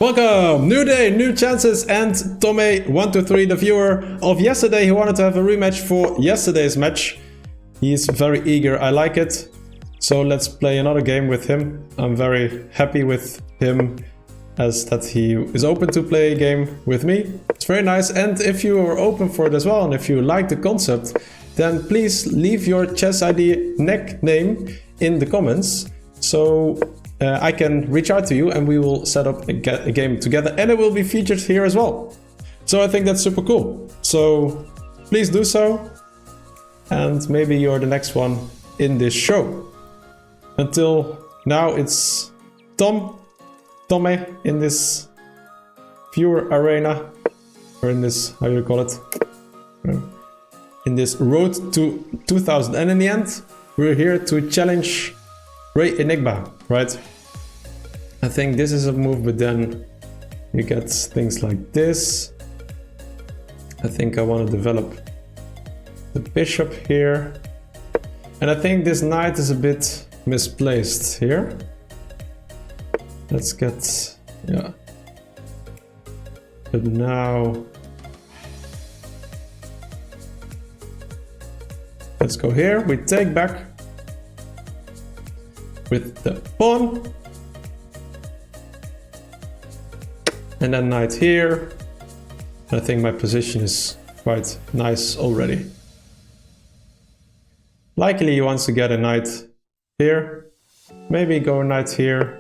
Welcome! New day, new chances, and Tomei123, the viewer of yesterday, he wanted to have a rematch for yesterday's match. He's very eager, I like it. So let's play another game with him. I'm very happy with him as that he is open to play a game with me. It's very nice, and if you are open for it as well, and if you like the concept, then please leave your chess ID nickname in the comments. So I can reach out to you and we will set up a game together, and it will be featured here as well. So I think that's super cool. So please do so, and maybe you're the next one in this show. Until now, it's Tomei in this viewer arena, or in this, how you call it, in this road to 2000. And in the end, we're here to challenge Rey Enigma, right? I think this is a move, but then you get things like this. I think I want to develop the bishop here. And I think this knight is a bit misplaced here. Let's get, yeah. But now, let's go here. We take back with the pawn. And then knight here. I think my position is quite nice already. Likely he wants to get a knight here. Maybe go knight here.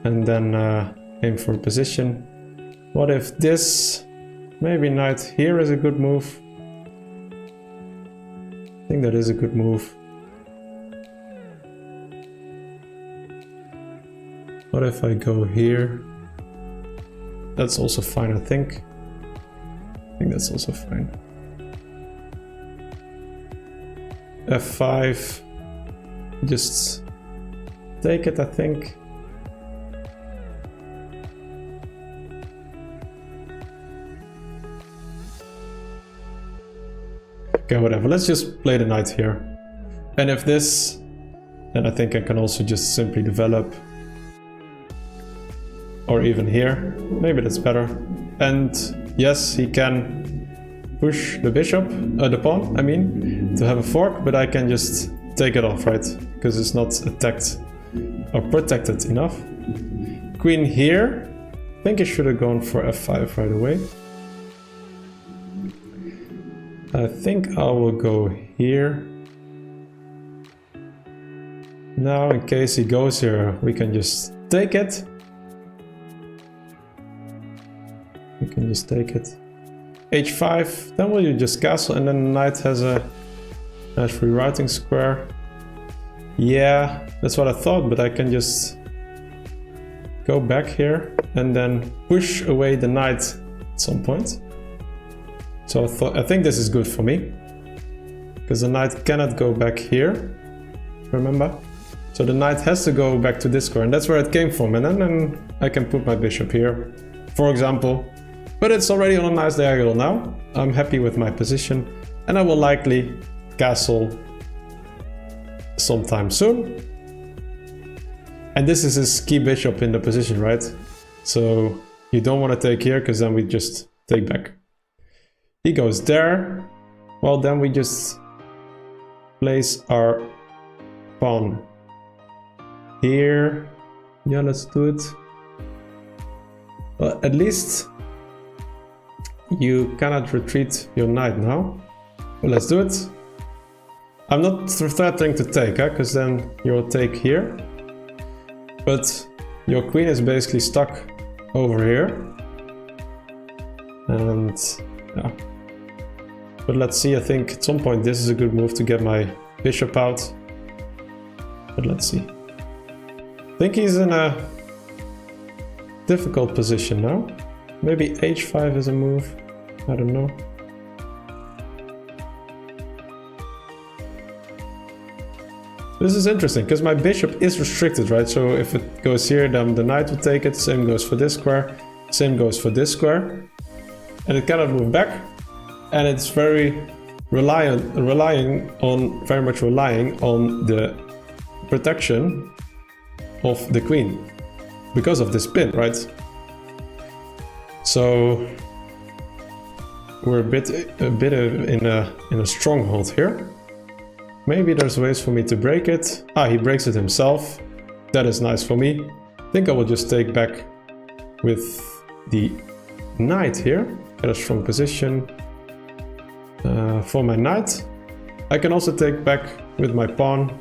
And then aim for position. What if this? Maybe knight here is a good move. I think that is a good move. What if I go here? That's also fine, I think. I think that's also fine. F5. Just take it, I think. Okay, whatever. Let's just play the knight here. And if this, then I think I can also just simply develop. Or even here, maybe that's better. And yes, he can push the bishop, the pawn, I mean, to have a fork, but I can just take it off, right? Because it's not attacked or protected enough. Queen here, I think I should have gone for f5 right away. I think I will go here. Now, in case he goes here, we can just take it. You can just take it. H5, then will you just castle, and then the knight has a nice free routing square. Yeah, that's what I thought, but I can just go back here and then push away the knight at some point. So I think this is good for me, because the knight cannot go back here, remember? So the knight has to go back to this square, and that's where it came from, and then I can put my bishop here, for example. But it's already on a nice diagonal now. I'm happy with my position, and I will likely castle sometime soon. And this is his key bishop in the position, right? So you don't want to take here, because then we just take back. He goes there. Well, then we just place our pawn here. Yeah, let's do it. Well, at least you cannot retreat your knight now. But let's do it. I'm not threatening to take, because then you'll take here. But your queen is basically stuck over here. And yeah. But let's see, I think at some point this is a good move to get my bishop out. But let's see. I think he's in a difficult position now. Maybe h5 is a move. I don't know. This is interesting, because my bishop is restricted, right? So if it goes here, then the knight will take it. Same goes for this square. Same goes for this square. And it cannot move back. And it's very relying on the protection of the queen because of this pin, right? So we're a bit in a stronghold here. Maybe there's ways for me to break it. Ah, he breaks it himself. That is nice for me. I think I will just take back with the knight here. Get a strong position for my knight. I can also take back with my pawn.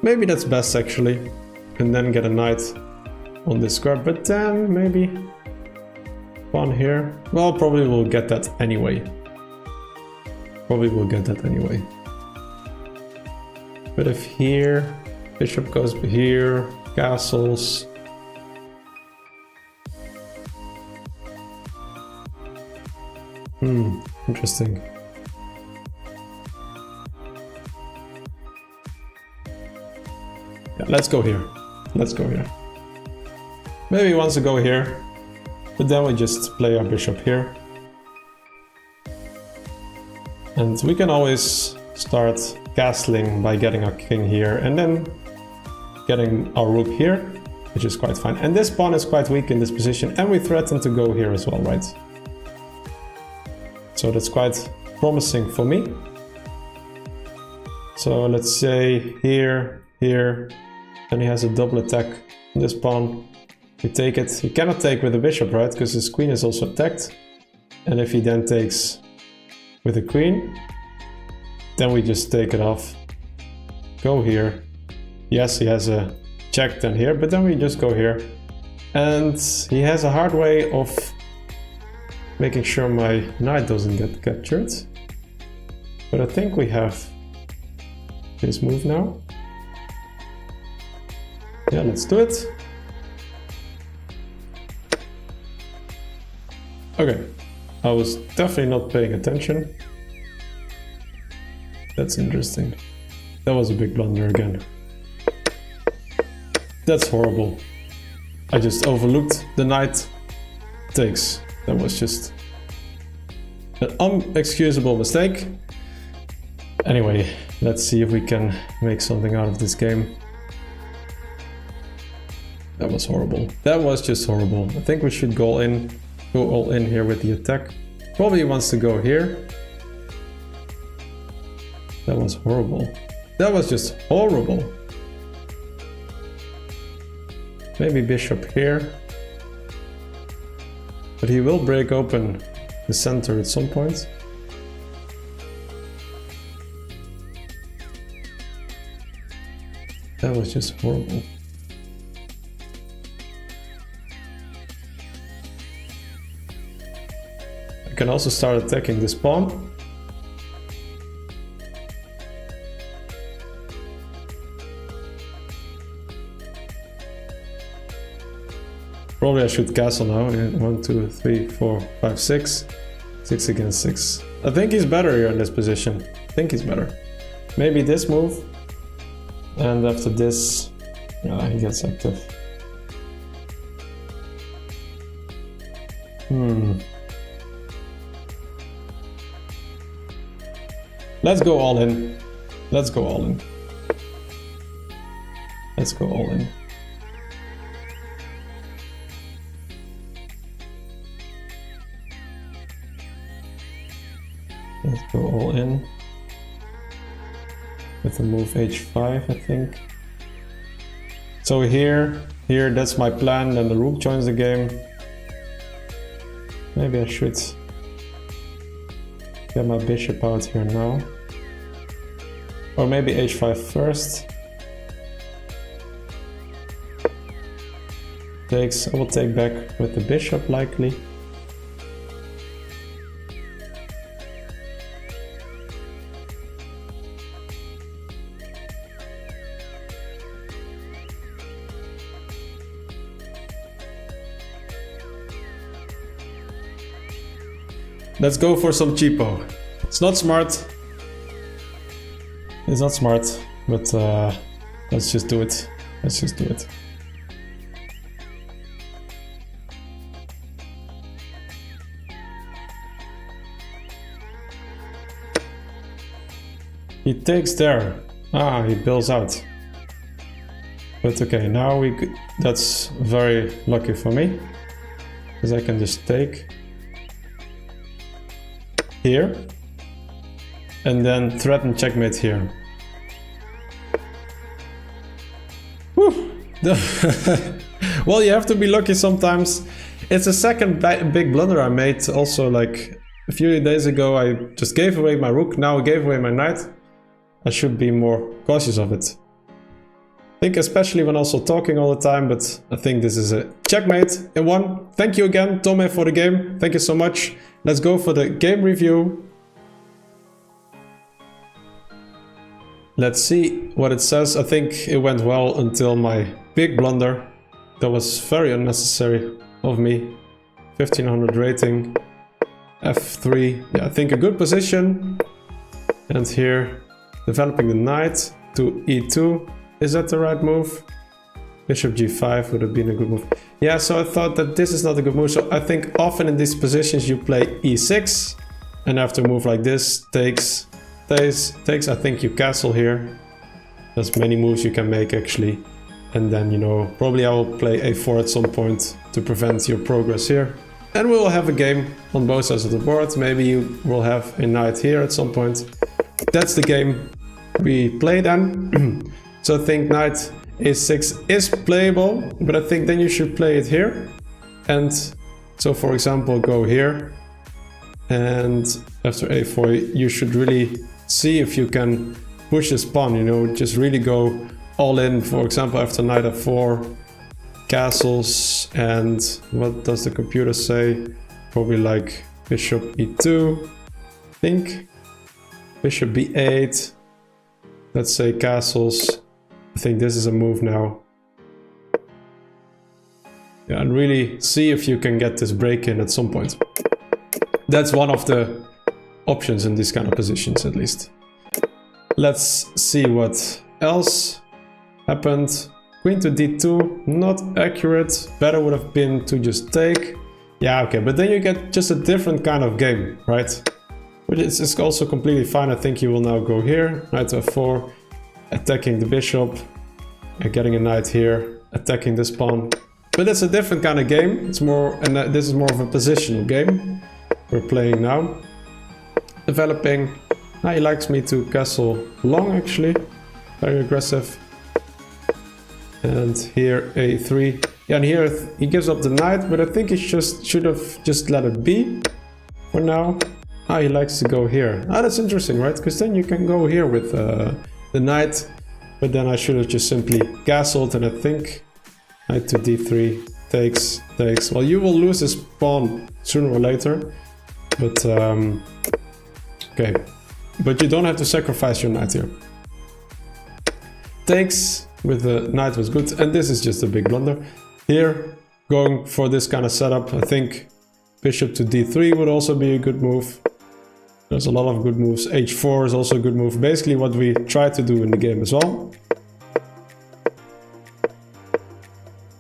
Maybe that's best actually. And then get a knight on this square. But then maybe pawn here. Well, probably we'll get that anyway. But if here, bishop goes here, castles. Interesting. Yeah, let's go here. Maybe he wants to go here, but then we just play our bishop here. And we can always start castling by getting our king here and then getting our rook here, which is quite fine. And this pawn is quite weak in this position, and we threaten to go here as well, right? So that's quite promising for me. So let's say here, and he has a double attack on this pawn. We take it. He cannot take with the bishop, right? Because his queen is also attacked. And if he then takes with the queen, then we just take it off. Go here. Yes, he has a check then here, but then we just go here. And he has a hard way of making sure my knight doesn't get captured. But I think we have this move now. Yeah, let's do it. Okay, I was definitely not paying attention. That's interesting. That was a big blunder again. That's horrible. I just overlooked the knight takes. That was just an unexcusable mistake. Anyway, let's see if we can make something out of this game. That was horrible. That was just horrible. I think we should go all in here with the attack. Probably wants to go here. That was horrible. That was just horrible. Maybe bishop here. But he will break open the center at some point. That was just horrible. I can also start attacking this pawn. Probably I should castle now. 1, 2, 3, 4, 5, 6. 6 against 6. I think he's better here in this position. I think he's better. Maybe this move. And after this, yeah, he gets active. Let's go all in. Let's go all in. Let's go all in. Let's go all in. With the move h5, I think. So here, that's my plan. Then the rook joins the game. Maybe I should get my bishop out here now. Or maybe h5 first. Takes, I will take back with the bishop likely. Let's go for some cheapo. It's not smart. It's not smart, but let's just do it. Let's just do it. He takes there. Ah, he bails out. But okay, now we could, that's very lucky for me. because I can just take here and then threaten checkmate here. Whew. Well, you have to be lucky sometimes. It's a second big blunder I made. Also, like a few days ago, I just gave away my rook. Now I gave away my knight. I should be more cautious of it. I think especially when also talking all the time, but I think this is a checkmate in one. Thank you again, Tome, for the game. Thank you so much. Let's go for the game review. Let's see what it says. I think it went well until my big blunder. That was very unnecessary of me. 1500 rating. F3. Yeah, I think a good position. And here, developing the knight to E2. Is that the right move? Bishop G5 would have been a good move. Yeah, so I thought that this is not a good move. So I think often in these positions you play E6. And after a move like this, takes. I think you castle here. There's many moves you can make actually. And then, you know, probably I will play A4 at some point to prevent your progress here. And we will have a game on both sides of the board. Maybe you will have a knight here at some point. That's the game we play then. So I think knight A6 is playable, but I think then you should play it here. And so for example, go here. And after A4, you should really see if you can push this pawn, you know, just really go all in. For example, after knight F4, castles, and what does the computer say? Probably like bishop E2, I think. Bishop B8, let's say castles. I think this is a move now. Yeah, and really see if you can get this break in at some point. That's one of the options in these kind of positions, at least. Let's see what else happened. Queen to D2, not accurate. Better would have been to just take. Yeah, okay, but then you get just a different kind of game, right? Which is also completely fine. I think you will now go here, knight to F4, attacking the bishop, getting a knight here, attacking this pawn. But it's a different kind of game. It's more, and this is more of a positional game we're playing now. Developing. Now he likes me to castle long, actually. Very aggressive. And here A3. Yeah, and here he gives up the knight, but I think he should have just let it be for now. Ah, he likes to go here. Ah, that's interesting, right? Because then you can go here with the knight. But then I should have just simply castled, and I think knight to D3 takes. Well, you will lose this pawn sooner or later. But, okay. But you don't have to sacrifice your knight here. Takes with the knight was good, and this is just a big blunder. Here, going for this kind of setup, I think bishop to D3 would also be a good move. There's a lot of good moves. H4 is also a good move. Basically what we try to do in the game as well.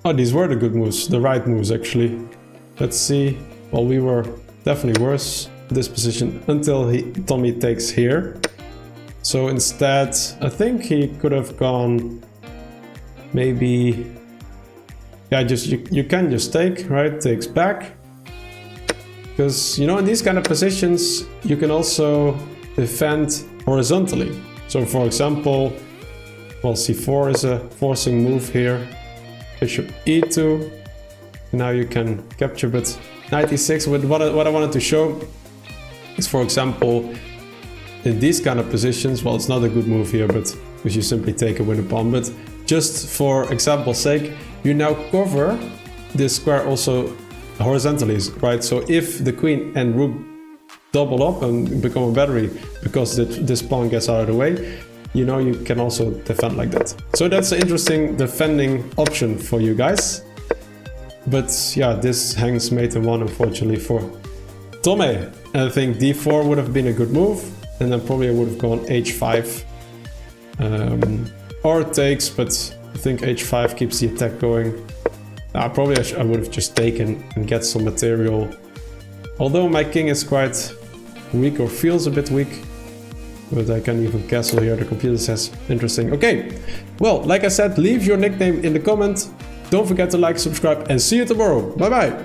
Oh, these were the good moves, the right moves actually. Let's see. Well, we were definitely worse in this position until Tommy takes here. So instead, I think he could have gone maybe... Yeah, just you can just take, right? Takes back. Because, you know, in these kind of positions, you can also defend horizontally. So, for example, well, C4 is a forcing move here. Bishop E2. Now you can capture, but knight E6. What I wanted to show is, for example, in these kind of positions, well, it's not a good move here, but because you simply take a winner pawn. But just for example's sake, you now cover this square also horizontally, right? So if the queen and rook double up and become a battery because this pawn gets out of the way, you know, you can also defend like that. So that's an interesting defending option for you guys. But yeah, this hangs mate in one, unfortunately, for Tome. And I think D4 would have been a good move, and then probably I would have gone H5 or takes, but I think H5 keeps the attack going. Probably I would have just taken and get some material. Although my king is quite weak, or feels a bit weak. But I can even castle here, the computer says. Interesting. Okay, well, like I said, leave your nickname in the comment. Don't forget to like, subscribe, and see you tomorrow. Bye bye!